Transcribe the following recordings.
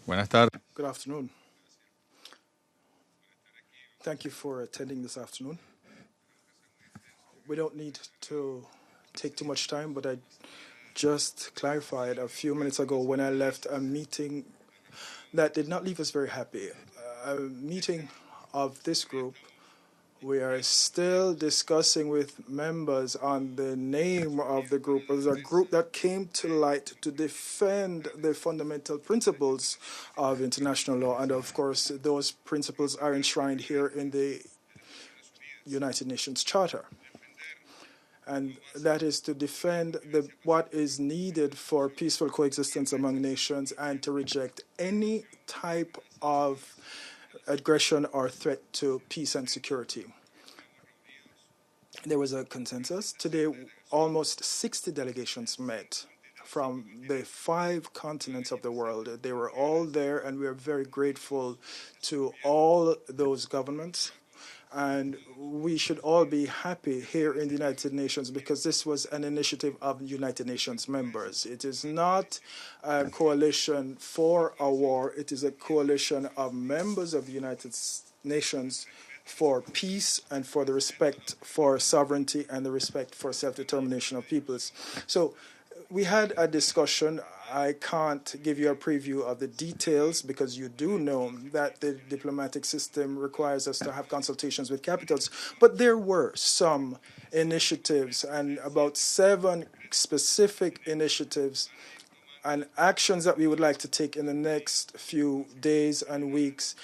Buenas tardes. Good afternoon. Thank you for attending this afternoon. We don't need to take too much time, but I just clarified a few minutes ago when I left a meeting that did not leave us very happy. A meeting of this group. We are still discussing with members on the name of the group. It was a group that came to light to defend the fundamental principles of international law. And of course, those principles are enshrined here in the United Nations Charter. And that is to defend what is needed for peaceful coexistence among nations and to reject any type of aggression or threat to peace and security. There was a consensus. Today, almost 60 delegations met from the 5 continents of the world. They were all there, and we are very grateful to all those governments. And we should all be happy here in the United Nations because this was an initiative of United Nations members. It is not a coalition for a war. It is a coalition of members of the United Nations for peace and for the respect for sovereignty and the respect for self-determination of peoples. So we had a discussion. I can't give you a preview of the details because you do know that the diplomatic system requires us to have consultations with capitals. But there were some initiatives and about 7 specific initiatives and actions that we would like to take in the next few days and weeks.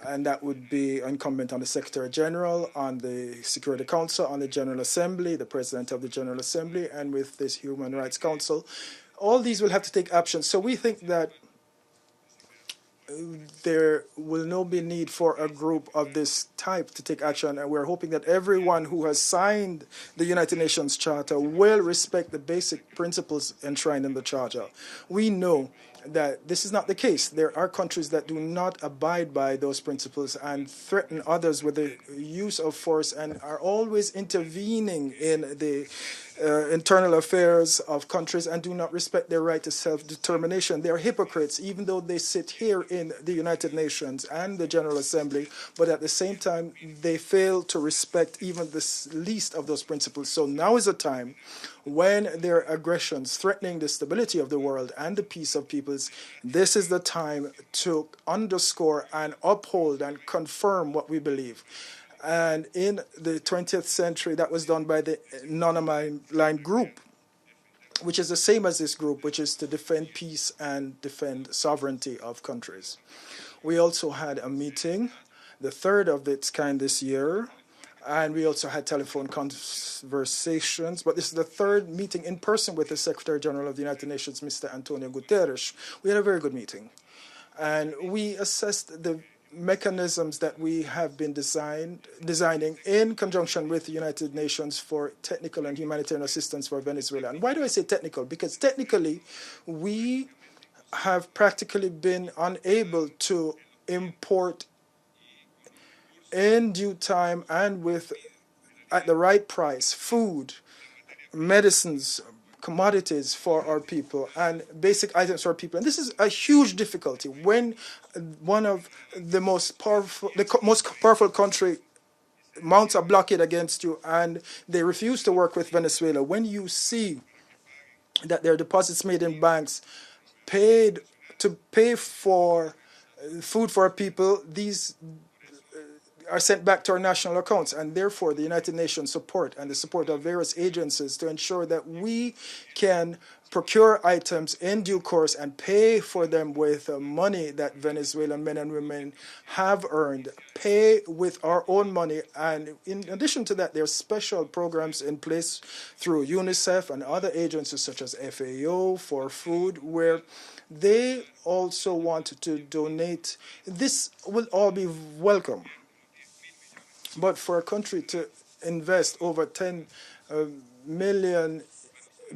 And that would be incumbent on the Secretary General, on the Security Council, on the General Assembly, the President of the General Assembly, and with this Human Rights Council. All these will have to take action. So we think that there will not be need for a group of this type to take action, and we're hoping that everyone who has signed the United Nations Charter will respect the basic principles enshrined in the Charter. We know that this is not the case. There are countries that do not abide by those principles and threaten others with the use of force and are always intervening in the internal affairs of countries and do not respect their right to self-determination. They are hypocrites, even though they sit here in the United Nations and the General Assembly, but at the same time, they fail to respect even the least of those principles. So now is a time when there are aggressions threatening the stability of the world and the peace of peoples. This is the time to underscore and uphold and confirm what we believe. And in the 20th century, that was done by the non-aligned group, which is the same as this group, which is to defend peace and defend sovereignty of countries. We also had a meeting, the 3rd of its kind this year, and we also had telephone conversations. But this is the 3rd meeting in person with the Secretary General of the United Nations, Mr. Antonio Guterres. We had a very good meeting. And we assessed the mechanisms that we have been designing in conjunction with the United Nations for technical and humanitarian assistance for Venezuela. And why do I say technical? Because technically, we have practically been unable to import in due time and at the right price food, medicines, commodities for our people and basic items for our people. And this is a huge difficulty when one of the most powerful country mounts a blockade against you and they refuse to work with Venezuela. When you see that there are deposits made in banks paid to pay for food for our people, these are sent back to our national accounts, and therefore the United Nations support and the support of various agencies to ensure that we can procure items in due course and pay for them with money that Venezuelan men and women have earned, pay with our own money. And in addition to that, there are special programs in place through UNICEF and other agencies such as FAO for food, where they also want to donate. This will all be welcome. But for a country to invest over $10 million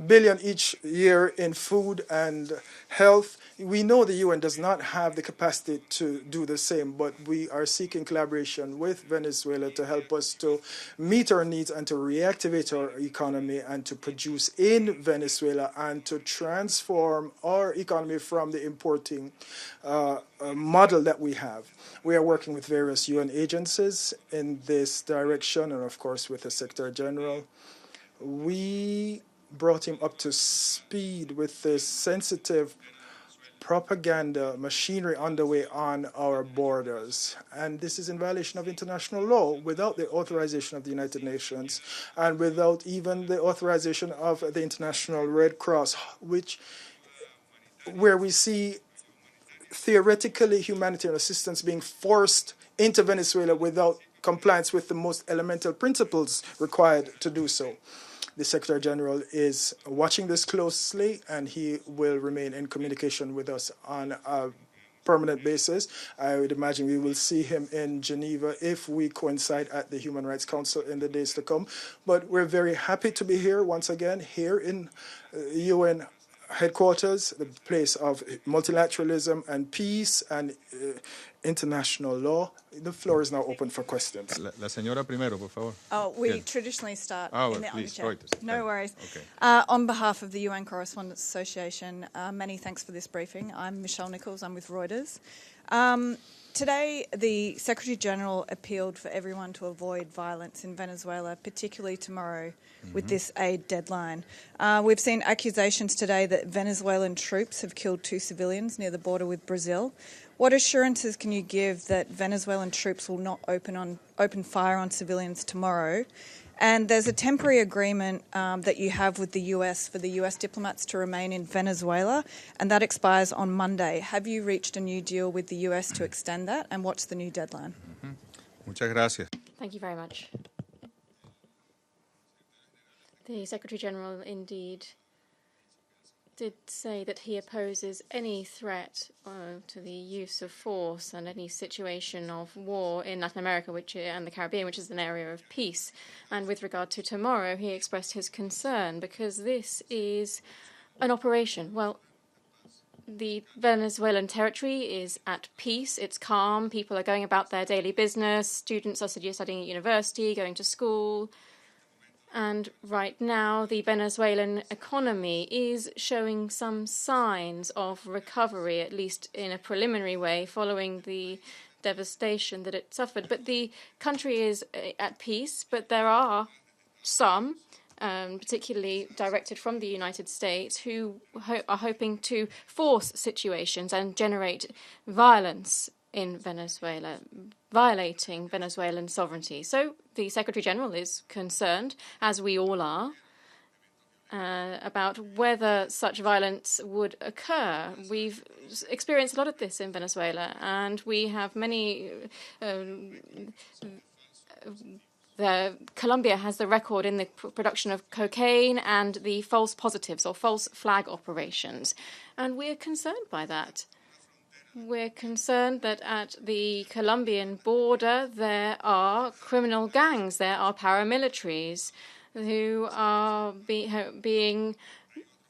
billion each year in food and health. We know the UN does not have the capacity to do the same, but we are seeking collaboration with Venezuela to help us to meet our needs and to reactivate our economy and to produce in Venezuela and to transform our economy from the importing model that we have. We are working with various UN agencies in this direction and, of course, with the Secretary General. We brought him up to speed with this sensitive propaganda machinery underway on our borders. And this is in violation of international law without the authorization of the United Nations and without even the authorization of the International Red Cross, where we see theoretically humanitarian assistance being forced into Venezuela without compliance with the most elemental principles required to do so. The Secretary General is watching this closely, and he will remain in communication with us on a permanent basis. I would imagine we will see him in Geneva if we coincide at the Human Rights Council in the days to come. But we're very happy to be here once again, here in UN headquarters, the place of multilateralism and peace and international law. The floor is now open for questions. La señora primero, por favor. Oh, we traditionally start in the armchair. No worries. Okay. On behalf of the UN Correspondents Association, many thanks for this briefing. I'm Michelle Nichols. I'm with Reuters. Today, the Secretary General appealed for everyone to avoid violence in Venezuela, particularly tomorrow with this aid deadline. We've seen accusations today that Venezuelan troops have killed 2 civilians near the border with Brazil. What assurances can you give that Venezuelan troops will not open fire on civilians tomorrow? And there's a temporary agreement that you have with the US for the US diplomats to remain in Venezuela, and that expires on Monday. Have you reached a new deal with the US to extend that, and what's the new deadline? Muchas gracias. Thank you very much. The Secretary General indeed did say that he opposes any threat to the use of force and any situation of war in Latin America and the Caribbean, which is an area of peace. And with regard to tomorrow, he expressed his concern because this is an operation. Well, the Venezuelan territory is at peace. It's calm. People are going about their daily business. Students are studying at university, going to school. And right now, the Venezuelan economy is showing some signs of recovery, at least in a preliminary way, following the devastation that it suffered. But the country is at peace, but there are some, particularly directed from the United States, who are hoping to force situations and generate violence in Venezuela, violating Venezuelan sovereignty. So the Secretary General is concerned, as we all are, about whether such violence would occur. We've experienced a lot of this in Venezuela, and we have many... Colombia has the record in the production of cocaine and the false positives or false flag operations, and we're concerned by that. We're concerned that at the Colombian border there are criminal gangs, there are paramilitaries who are being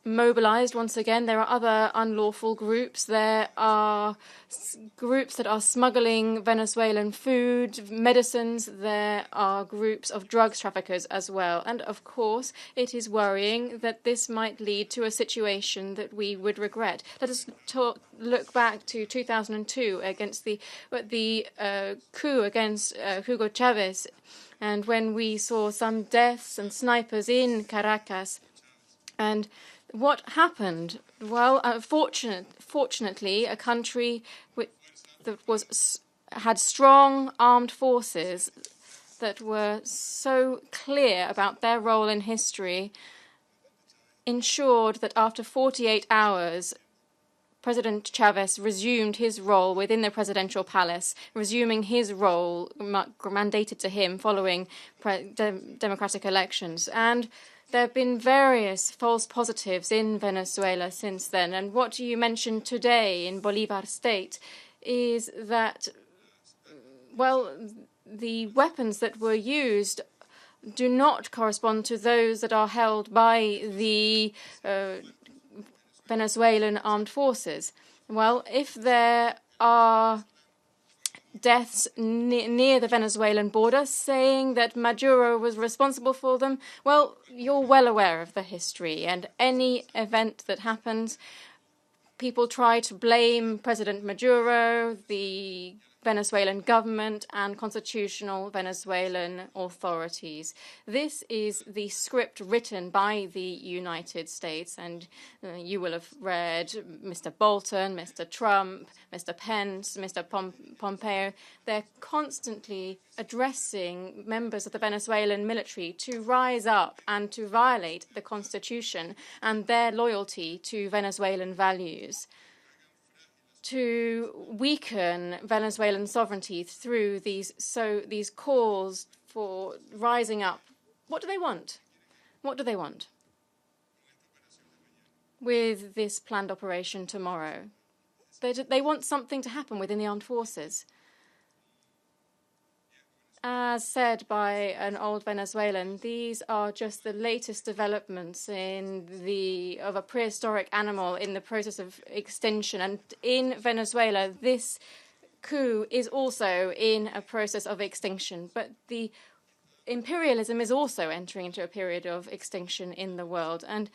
mobilized once again. There are other unlawful groups. There are groups that are smuggling Venezuelan food, medicines. There are groups of drugs traffickers as well. And of course, it is worrying that this might lead to a situation that we would regret. Let us look back to 2002 against the coup against Hugo Chavez, and when we saw some deaths and snipers in Caracas. And what happened? Well, fortunately, a country that had strong armed forces that were so clear about their role in history ensured that after 48 hours, President Chavez resumed his role within the presidential palace, resuming his role mandated to him following democratic elections. And there have been various false positives in Venezuela since then. And what you mentioned today in Bolivar State is that, well, the weapons that were used do not correspond to those that are held by the Venezuelan armed forces. Well, if there are deaths near the Venezuelan border saying that Maduro was responsible for them, well, you're well aware of the history, and any event that happens, people try to blame President Maduro, the Venezuelan government, and constitutional Venezuelan authorities. This is the script written by the United States, and you will have read Mr. Bolton, Mr. Trump, Mr. Pence, Mr. Pompeo. They're constantly addressing members of the Venezuelan military to rise up and to violate the constitution and their loyalty to Venezuelan values, to weaken Venezuelan sovereignty through these calls for rising up. What do they want? What do they want with this planned operation tomorrow? They want something to happen within the armed forces. As said by an old Venezuelan, these are just the latest developments of a prehistoric animal in the process of extinction. And in Venezuela, this coup is also in a process of extinction. But the imperialism is also entering into a period of extinction in the world. And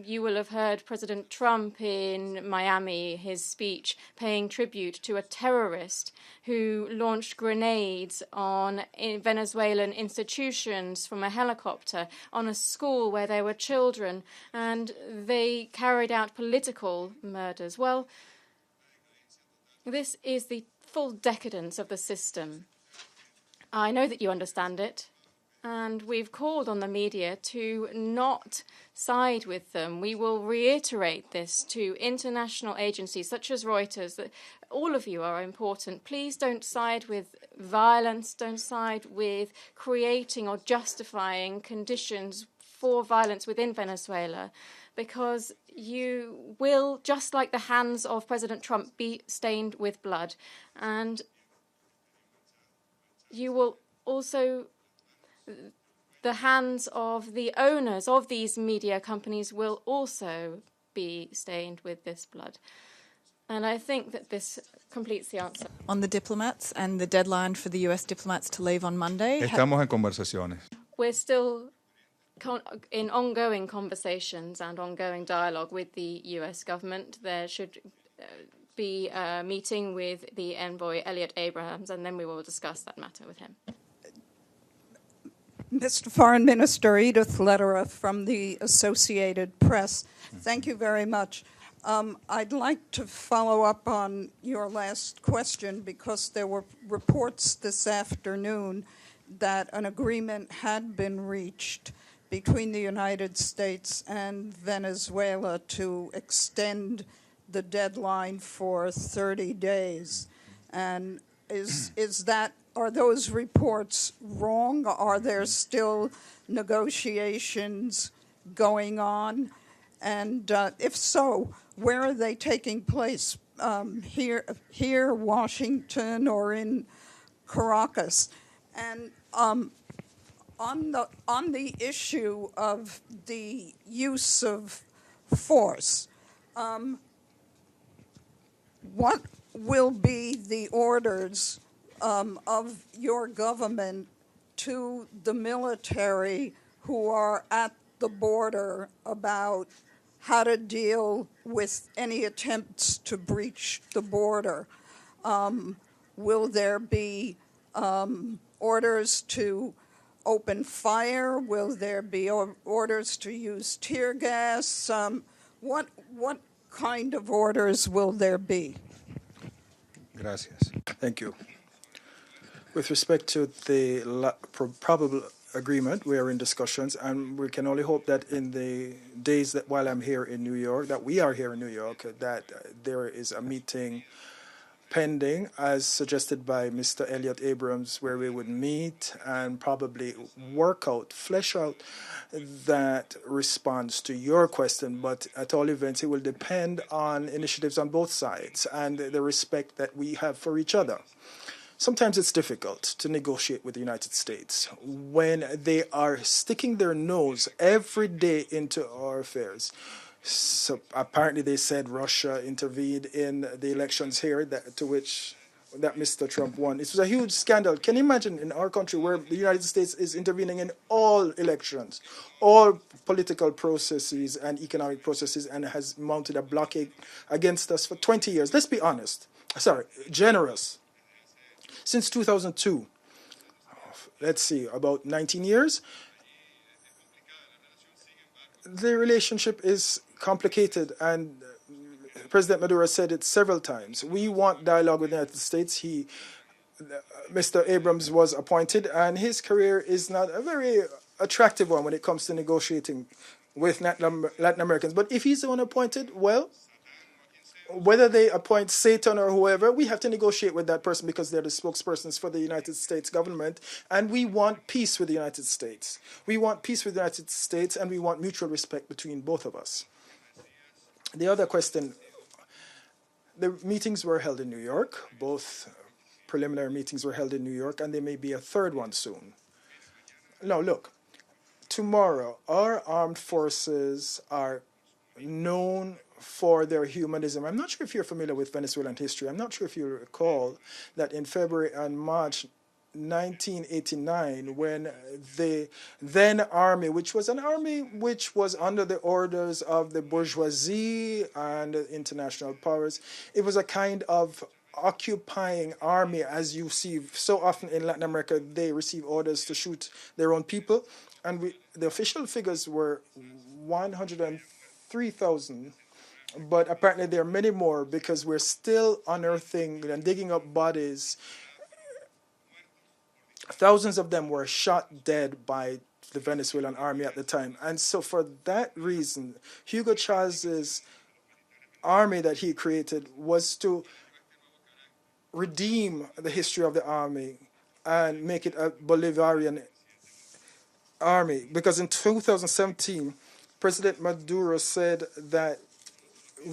you will have heard President Trump in Miami, his speech, paying tribute to a terrorist who launched grenades on Venezuelan institutions from a helicopter, on a school where there were children, and they carried out political murders. Well, this is the full decadence of the system. I know that you understand it, and we've called on the media to not side with them. We will reiterate this to international agencies such as Reuters, that all of you are important. Please don't side with violence, don't side with creating or justifying conditions for violence within Venezuela, because you will, just like the hands of President Trump, be stained with blood. And you will also, the hands of the owners of these media companies will also be stained with this blood. And I think that this completes the answer. On the diplomats and the deadline for the US diplomats to leave on Monday. Estamos en conversaciones. We're still in ongoing conversations and ongoing dialogue with the US government. There should be a meeting with the envoy, Elliot Abrams, and then we will discuss that matter with him. Mr. Foreign Minister, Edith Lederer from the Associated Press. Thank you very much. I'd like to follow up on your last question, because there were reports this afternoon that an agreement had been reached between the United States and Venezuela to extend the deadline for 30 days. And are those reports wrong? Are there still negotiations going on? And if so, where are they taking place? Here, Washington, or in Caracas? And on the issue of the use of force, what will be the orders of your government to the military who are at the border about how to deal with any attempts to breach the border? Will there be orders to open fire? Will there be orders to use tear gas? What kind of orders will there be? Gracias. Thank you. With respect to the probable agreement, we are in discussions, and we can only hope that in the days that while I'm here in New York, that we are here in New York, that there is a meeting pending, as suggested by Mr. Elliot Abrams, where we would meet and probably flesh out that response to your question. But at all events, it will depend on initiatives on both sides and the respect that we have for each other. Sometimes it's difficult to negotiate with the United States when they are sticking their nose every day into our affairs. So apparently they said Russia intervened in the elections here to which that Mr. Trump won. It was a huge scandal. Can you imagine in our country where the United States is intervening in all elections, all political processes and economic processes, and has mounted a blockade against us for 20 years? Let's be honest. Generous. Since 2002, let's see, about 19 years, the relationship is complicated, and President Maduro said it several times. We want dialogue with the United States. Mr. Abrams was appointed, and his career is not a very attractive one when it comes to negotiating with Latin Americans. But if he's the one appointed, well, whether they appoint Satan or whoever, we have to negotiate with that person because they're the spokespersons for the United States government, and we want peace with the United States. We want peace with the United States, and we want mutual respect between both of us. The other question, the meetings were held in New York. Both preliminary meetings were held in New York, and there may be a third one soon. Now, look, tomorrow, our armed forces are known for their humanism. I'm not sure if you're familiar with Venezuelan history. I'm not sure if you recall that in February and March 1989, when the then army, which was an army which was under the orders of the bourgeoisie and international powers, it was a kind of occupying army, as you see so often in Latin America. They receive orders to shoot their own people, and the official figures were 103,000. But apparently there are many more because we're still unearthing and digging up bodies. Thousands of them were shot dead by the Venezuelan army at the time. And so for that reason, Hugo Chavez's army that he created was to redeem the history of the army and make it a Bolivarian army. Because in 2017, President Maduro said that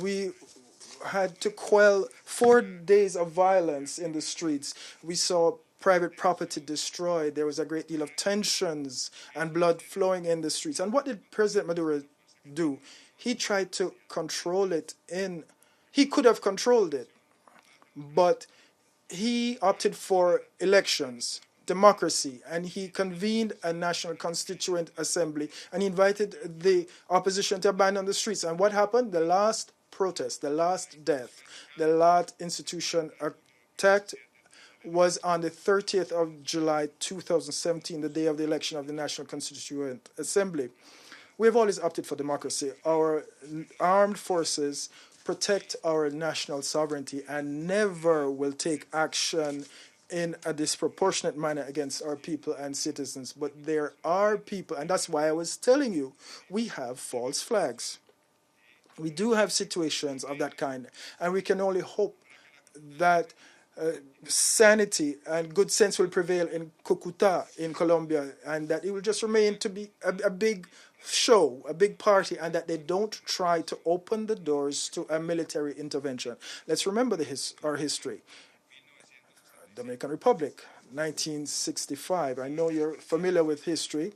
we had to quell 4 days of violence in the streets. We saw private property destroyed. There was a great deal of tensions and blood flowing in the streets. And what did President Maduro do? He tried to control it he could have controlled it, but he opted for elections, democracy, and he convened a national constituent assembly, and he invited the opposition to abandon the streets. And what happened? The last protest, the last death, the last institution attacked was on the 30th of July 2017, the day of the election of the National Constituent Assembly. We have always opted for democracy. Our armed forces protect our national sovereignty and never will take action in a disproportionate manner against our people and citizens. But there are people, and that's why I was telling you, we have false flags. We do have situations of that kind, and we can only hope that sanity and good sense will prevail in Cucuta in Colombia, and that it will just remain to be a big show, a big party, and that they don't try to open the doors to a military intervention. Let's remember our history. Dominican Republic, 1965. I know you're familiar with history.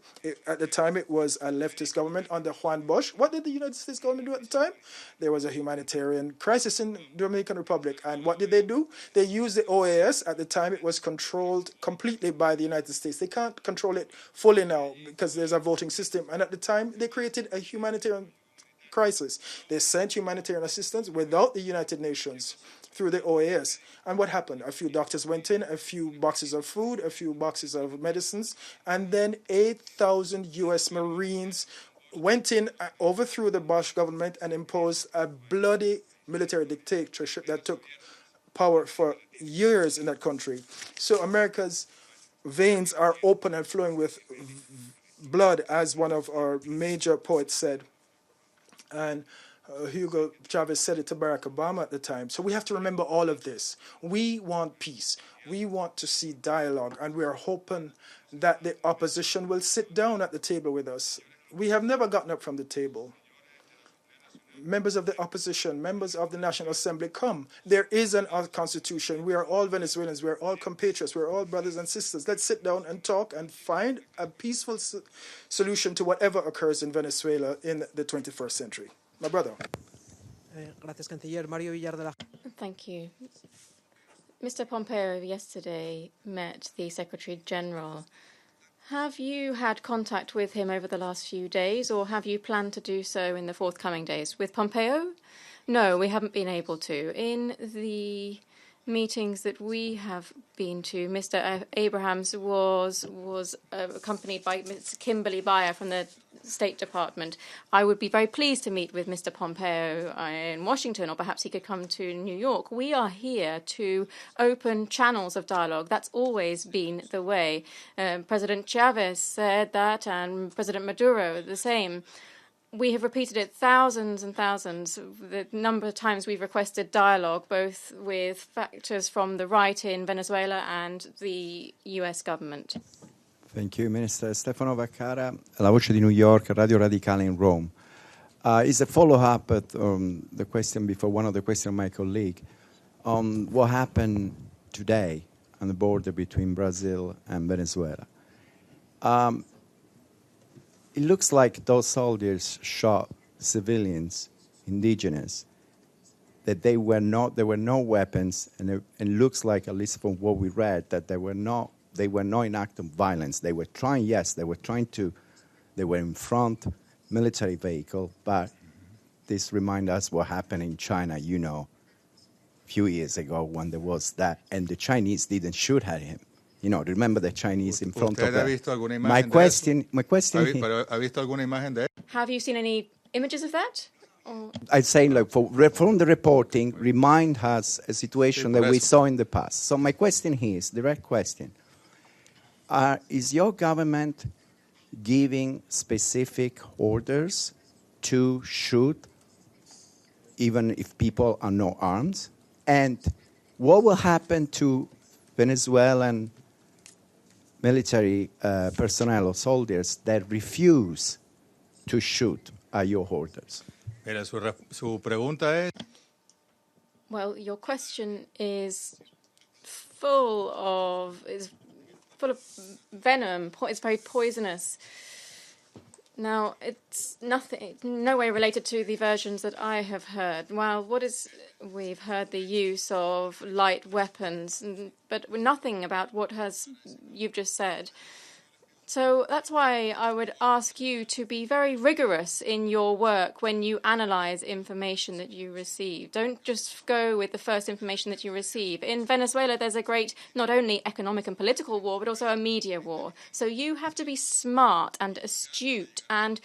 At the time, it was a leftist government under Juan Bosch. What did the United States government do at the time? There was a humanitarian crisis in the Dominican Republic. And what did they do? They used the OAS. At the time, it was controlled completely by the United States. They can't control it fully now because there's a voting system. And at the time, they created a humanitarian crisis. They sent humanitarian assistance without the United Nations through the OAS. And what happened? A few doctors went in, a few boxes of food, a few boxes of medicines, and then 8,000 U.S. Marines went in, overthrew the Bosch government, and imposed a bloody military dictatorship that took power for years in that country. So America's veins are open and flowing with blood, as one of our major poets said. And Hugo Chavez said it to Barack Obama at the time. So we have to remember all of this. We want peace. We want to see dialogue, and we are hoping that the opposition will sit down at the table with us. We have never gotten up from the table. members of the opposition, members of the National Assembly, come. There is a constitution. We are all Venezuelans. We are all compatriots. We are all brothers and sisters. Let's sit down and talk and find a peaceful solution to whatever occurs in Venezuela in the 21st century. My brother. Gracias, Canciller. Mario Villar de la... Thank you. Mr. Pompeo yesterday met the Secretary General. Have you had contact with him over the last few days, or have you planned to do so in the forthcoming days? With Pompeo? No, we haven't been able to. In the meetings that we have been to, Mr. Abrahams was accompanied by Ms. Kimberly Bayer from the State Department. I would be very pleased to meet with Mr. Pompeo in Washington, or perhaps he could come to New York. We are here to open channels of dialogue. That's always been the way. President Chavez said that, and President Maduro the same. We have repeated it thousands and thousands, the number of times we've requested dialogue, both with factors from the right in Venezuela and the U.S. government. Thank you, Minister. Stefano Vaccara, La Voce di New York, Radio Radicale in Rome. It's a follow-up at the question before, one of the questions of my colleague, on what happened today on the border between Brazil and Venezuela. It looks like those soldiers shot civilians, indigenous, that there were no weapons, and it looks like, at least from what we read, that they were not in act of violence. They were in front, military vehicle, but this reminds us what happened in China, a few years ago when there was that, and the Chinese didn't shoot at him. Remember the Chinese in front of them. My question ¿Ha visto alguna imagen de eso? Have you seen any images of that? Or? I'd say, from the reporting, remind us a situation that we saw in the past. So my question here is, direct question. Is your government giving specific orders to shoot even if people are no arms? And what will happen to Venezuelan military personnel or soldiers that refuse to shoot at your orders? Mira, su pregunta es... Well, your question is full of venom. It's very poisonous. Now, it's no way related to the versions that I have heard. Well, we've heard the use of light weapons, but nothing about what you've just said. So that's why I would ask you to be very rigorous in your work when you analyze information that you receive. Don't just go with the first information that you receive. In Venezuela, there's a great, not only economic and political war, but also a media war. So you have to be smart and astute and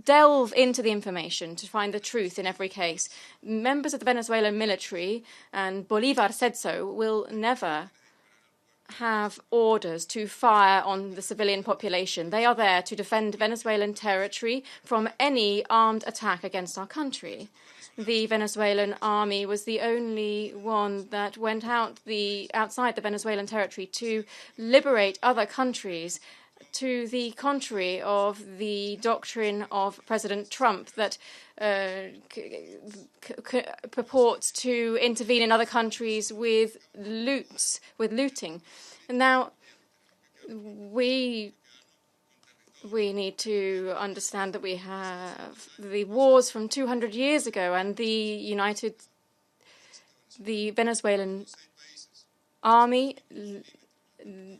delve into the information to find the truth in every case. Members of the Venezuelan military, and Bolivar said so, will never have orders to fire on the civilian population. They are there to defend Venezuelan territory from any armed attack against our country. The Venezuelan army was the only one that went outside the Venezuelan territory to liberate other countries, to the contrary of the doctrine of President Trump that purports to intervene in other countries with looting. And now we need to understand that we have the wars from 200 years ago, and the Venezuelan army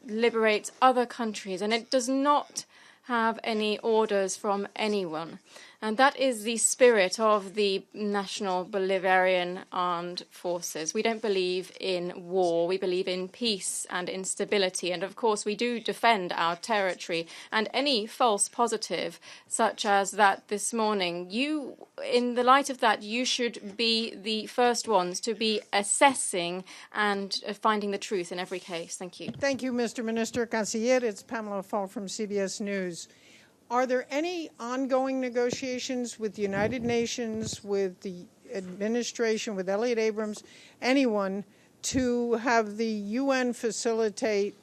liberates other countries, and it does not have any orders from anyone. And that is the spirit of the National Bolivarian Armed Forces. We don't believe in war. We believe in peace and in stability. And, of course, we do defend our territory. And any false positive, such as that this morning, in the light of that, you should be the first ones to be assessing and finding the truth in every case. Thank you. Thank you, Mr. Minister. Canciller, it's Pamela Fall from CBS News. Are there any ongoing negotiations with the United Nations, with the administration, with Elliot Abrams, anyone, to have the UN facilitate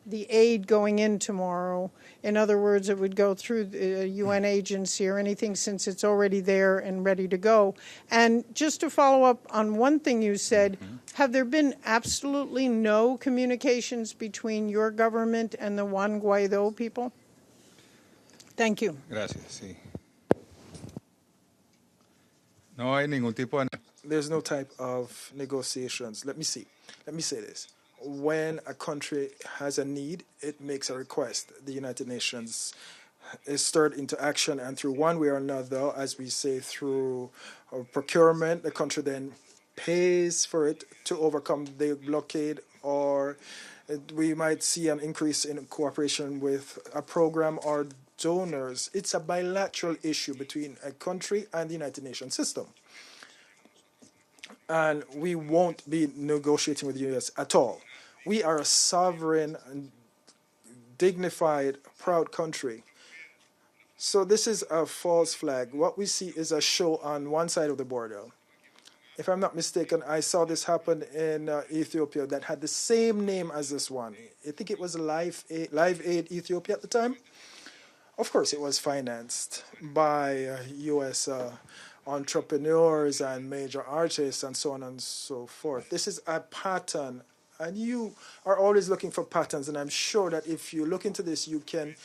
the aid going in tomorrow. In other words, it would go through the UN agency or anything since it's already there and ready to go. And just to follow up on one thing you said, have there been absolutely no communications between your government and the Juan Guaidó people? Thank you. Gracias, sí. No hay ningún tipo de... There's no type of negotiations. Let me say this. When a country has a need, it makes a request. The United Nations is stirred into action, and through one way or another, as we say, through procurement, the country then pays for it to overcome the blockade, or we might see an increase in cooperation with a program or donors. It's a bilateral issue between a country and the United Nations system. And we won't be negotiating with the U.S. at all. We are a sovereign, dignified, proud country. So this is a false flag. What we see is a show on one side of the border. If I'm not mistaken, I saw this happen in Ethiopia that had the same name as this one. I think it was Live Aid Ethiopia at the time. Of course, it was financed by U.S. entrepreneurs and major artists and so on and so forth. This is a pattern, and you are always looking for patterns, and I'm sure that if you look into this, you can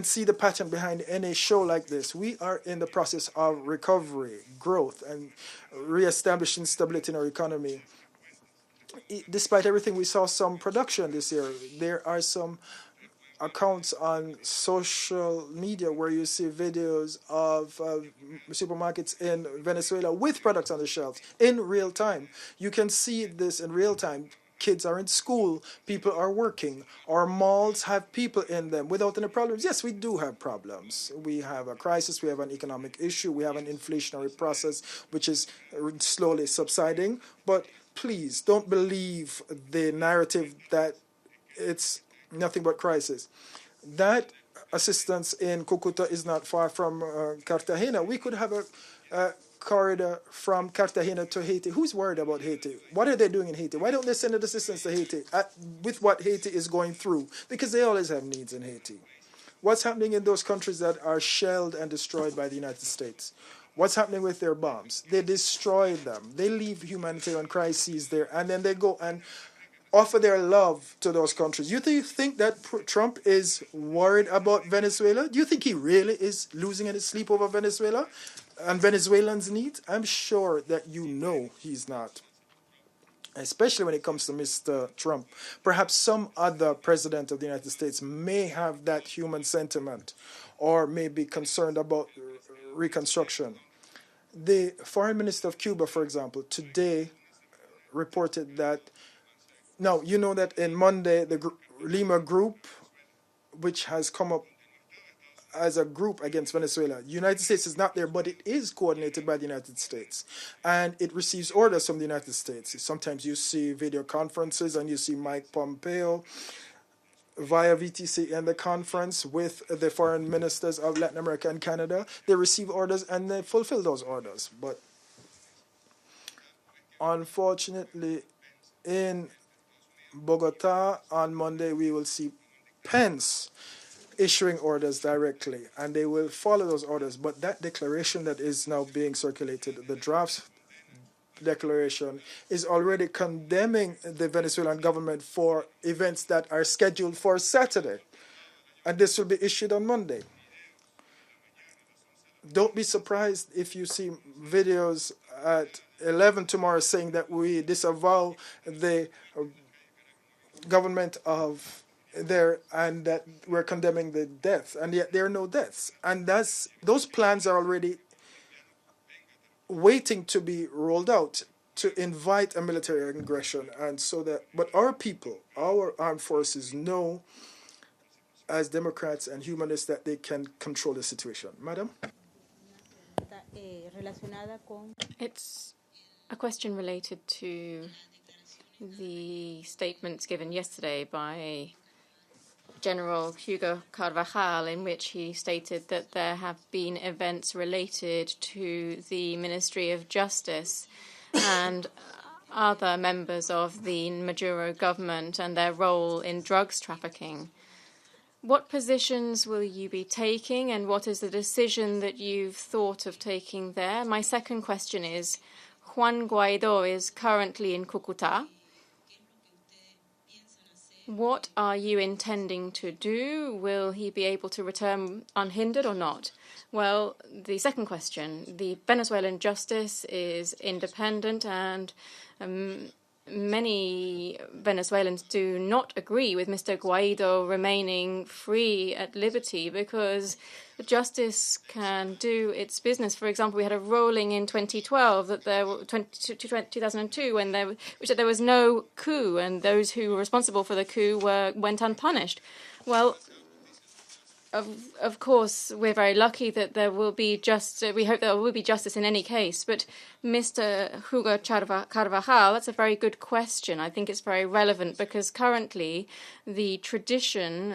see the pattern behind any show like this. We are in the process of recovery, growth, and reestablishing stability in our economy. Despite everything, we saw some production this year. There are some accounts on social media where you see videos of supermarkets in Venezuela with products on the shelves in real time. You can see this in real time. Kids are in school, people are working, our malls have people in them without any problems. Yes, we do have problems. We have a crisis, we have an economic issue, we have an inflationary process which is slowly subsiding. But please don't believe the narrative that it's nothing but crisis. That assistance in Cucuta is not far from Cartagena. We could have a corridor from Cartagena to Haiti. Who's worried about Haiti? What are they doing in Haiti? Why don't they send assistance to Haiti with what Haiti is going through? Because they always have needs in Haiti. What's happening in those countries that are shelled and destroyed by the United States? What's happening with their bombs? They destroy them. They leave humanitarian crises there, and then they go and offer their love to those countries. You think that Trump is worried about Venezuela? Do you think he really is losing any sleep over Venezuela and Venezuelans' needs? I'm sure that you know he's not, especially when it comes to Mr. Trump. Perhaps some other president of the United States may have that human sentiment or may be concerned about reconstruction. The foreign minister of Cuba, for example, today reported that. Now, you know that in Monday, the Lima group, which has come up as a group against Venezuela, the United States is not there, but it is coordinated by the United States. And it receives orders from the United States. Sometimes you see video conferences and you see Mike Pompeo via VTC in the conference with the foreign ministers of Latin America and Canada. They receive orders and they fulfill those orders. But unfortunately, in Bogota on Monday, we will see Pence issuing orders directly, and they will follow those orders. But that declaration that is now being circulated, the draft declaration, is already condemning the Venezuelan government for events that are scheduled for Saturday, and this will be issued on Monday. Don't be surprised if you see videos at 11 tomorrow saying that we disavow the government of there and that we're condemning the deaths, and yet there are no deaths. And those plans are already waiting to be rolled out to invite a military aggression. And so that, but our people, our armed forces know as Democrats and humanists that they can control the situation. Madam? It's a question related to the statements given yesterday by General Hugo Carvajal, in which he stated that there have been events related to the Ministry of Justice. And other members of the Maduro government and their role in drugs trafficking. What positions will you be taking, and what is the decision that you've thought of taking there? My second question is, Juan Guaidó is currently in Cúcuta. What are you intending to do? Will he be able to return unhindered or not? Well, the second question, the Venezuelan justice is independent, and many Venezuelans do not agree with Mr. Guaido remaining free at liberty because justice can do its business. For example, we had a ruling in 2012 that 2002 when which said there was no coup and those who were responsible for the coup went unpunished. Well, of course, we're very lucky that there will be we hope there will be justice in any case. But Mr. Hugo Carvajal, that's a very good question. I think it's very relevant because currently the tradition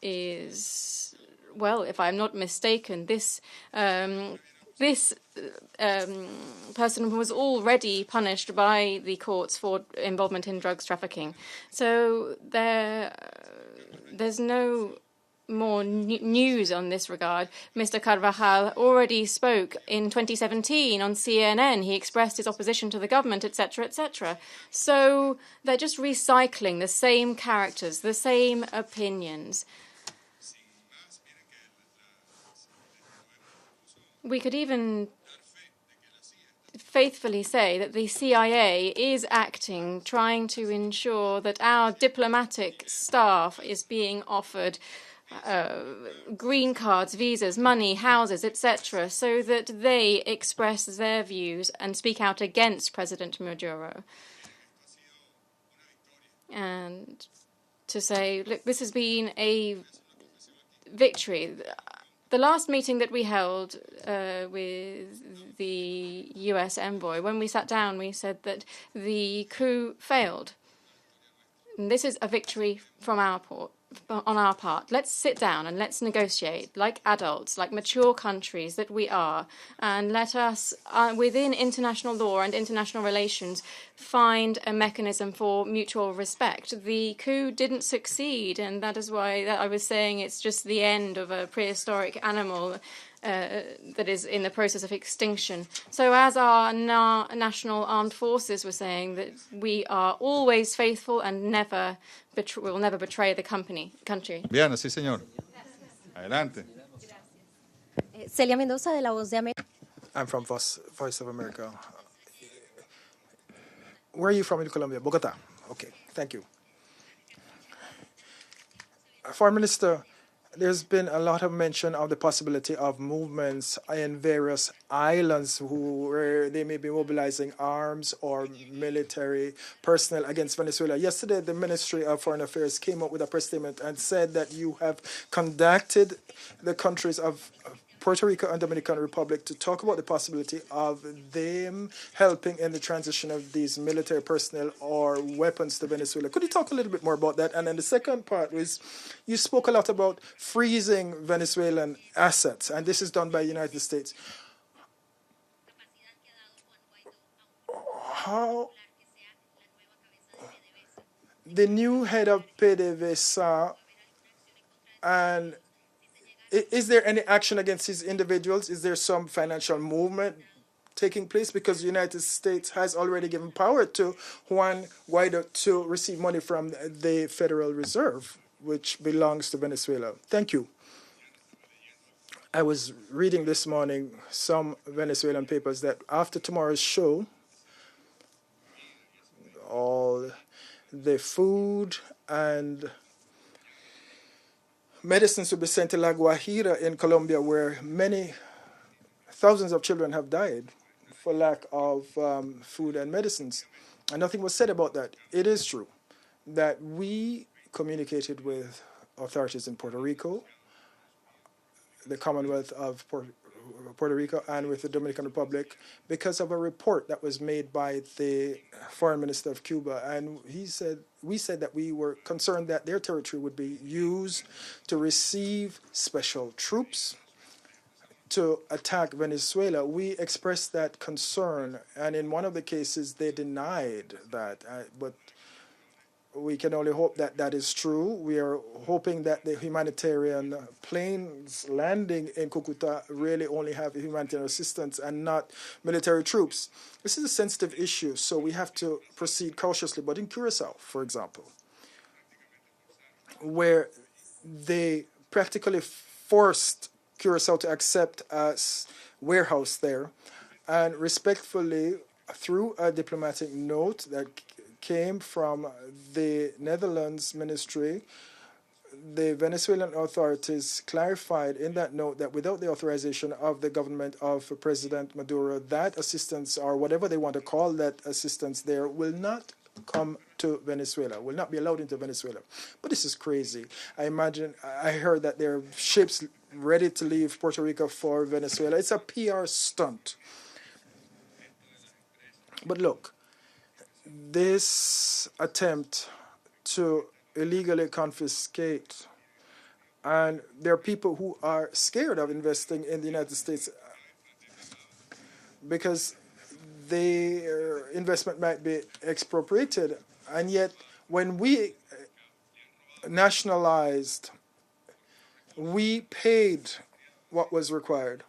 is, well, if I'm not mistaken, this person was already punished by the courts for involvement in drugs trafficking. So there's no more news on this regard. Mr. Carvajal already spoke in 2017 on CNN. He expressed his opposition to the government, etc., etc. So they're just recycling the same characters, the same opinions. We could even faithfully say that the CIA is acting, trying to ensure that our diplomatic staff is being offered green cards, visas, money, houses, etc., so that they express their views and speak out against President Maduro. And to say, look, this has been a victory. The last meeting that we held with the U.S. envoy, when we sat down, we said that the coup failed. And this is a victory from on our part. Let's sit down and let's negotiate like adults, like mature countries that we are, and let us, within international law and international relations, find a mechanism for mutual respect. The coup didn't succeed, and that is why I was saying it's just the end of a prehistoric animal that is in the process of extinction. So as our national armed forces were saying, that we are always faithful and will never betray the country. Bien, sí, señor. Adelante. Celia Mendoza de La Voz de América. I'm from Voice of America. Where are you from in Colombia? Bogota. Okay, thank you. Foreign Minister, there's been a lot of mention of the possibility of movements in various islands where they may be mobilizing arms or military personnel against Venezuela. Yesterday, the Ministry of Foreign Affairs came up with a press statement and said that you have conducted the countries of Puerto Rico and Dominican Republic to talk about the possibility of them helping in the transition of these military personnel or weapons to Venezuela. Could you talk a little bit more about that? And then the second part was, you spoke a lot about freezing Venezuelan assets, and this is done by the United States. How the new head of PDVSA, and is there any action against these individuals? Is there some financial movement taking place? Because the United States has already given power to Juan Guaido to receive money from the Federal Reserve, which belongs to Venezuela. Thank you. I was reading this morning some Venezuelan papers that after tomorrow's show, all the food and medicines will be sent to La Guajira in Colombia, where thousands of children have died for lack of food and medicines. And nothing was said about that. It is true that we communicated with authorities in Puerto Rico, the Commonwealth of Puerto Rico, and with the Dominican Republic because of a report that was made by the Foreign Minister of Cuba. And we said that we were concerned that their territory would be used to receive special troops to attack Venezuela. We expressed that concern, and in one of the cases they denied that. But we can only hope that that is true. We are hoping that the humanitarian planes landing in Cucuta really only have humanitarian assistance and not military troops. This is a sensitive issue, so we have to proceed cautiously. But in Curacao, for example, where they practically forced Curacao to accept a warehouse there, and respectfully, through a diplomatic note that came from the Netherlands ministry, the Venezuelan authorities clarified in that note that without the authorization of the government of President Maduro, that assistance, or whatever they want to call that assistance there, will not come to Venezuela, will not be allowed into Venezuela. But this is crazy. I heard that there are ships ready to leave Puerto Rico for Venezuela. It's a PR stunt. But look, this attempt to illegally confiscate, and there are people who are scared of investing in the United States because their investment might be expropriated. And yet, when we nationalized, we paid what was required.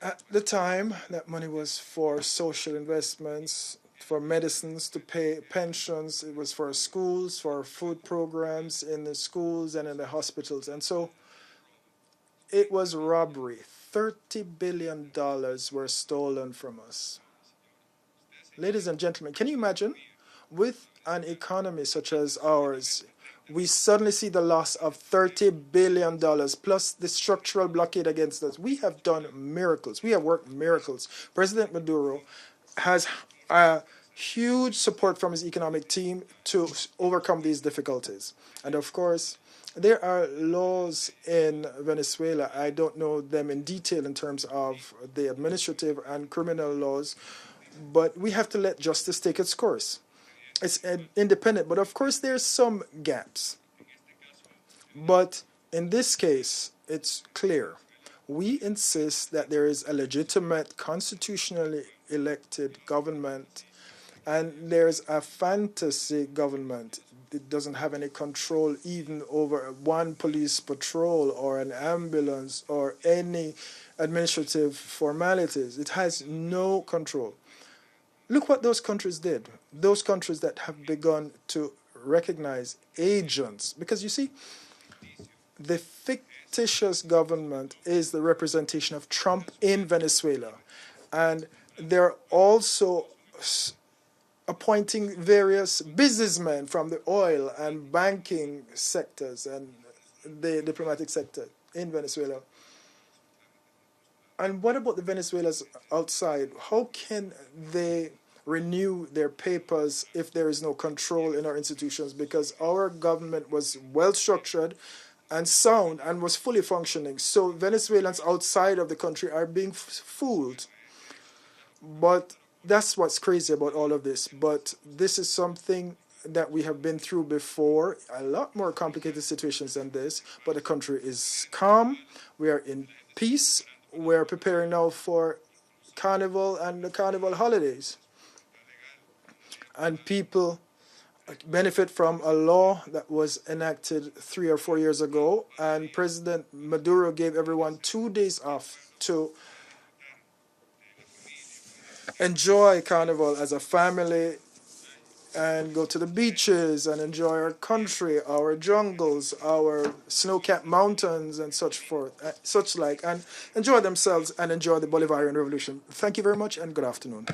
At the time, that money was for social investments, for medicines, to pay pensions. It was for schools, for food programs in the schools and in the hospitals. And so it was robbery. $30 billion were stolen from us. Ladies and gentlemen, can you imagine? With an economy such as ours, we suddenly see the loss of $30 billion plus the structural blockade against us. We have done miracles. We have worked miracles. President Maduro has a huge support from his economic team to overcome these difficulties. And of course, there are laws in Venezuela. I don't know them in detail in terms of the administrative and criminal laws, but we have to let justice take its course. It's independent, but of course there's some gaps. But in this case, it's clear. We insist that there is a legitimate, constitutionally elected government, and there's a fantasy government. It doesn't have any control even over one police patrol or an ambulance or any administrative formalities. It has no control. Look what those countries did. Those countries that have begun to recognize agents. Because you see, the fictitious government is the representation of Trump in Venezuela. And they're also appointing various businessmen from the oil and banking sectors and the diplomatic sector in Venezuela. And what about the Venezuelans outside? How can they renew their papers if there is no control in our institutions? Because our government was well structured and sound and was fully functioning. So Venezuelans outside of the country are being fooled. But that's what's crazy about all of this. But this is something that we have been through before, a lot more complicated situations than this. But the country is calm. We are in peace. We're preparing now for Carnival and the Carnival holidays. And people benefit from a law that was enacted 3 or 4 years ago. And President Maduro gave everyone 2 days off to enjoy Carnival as a family and go to the beaches and enjoy our country, our jungles, our snow-capped mountains and such like, and enjoy themselves and enjoy the Bolivarian Revolution. Thank you very much and good afternoon.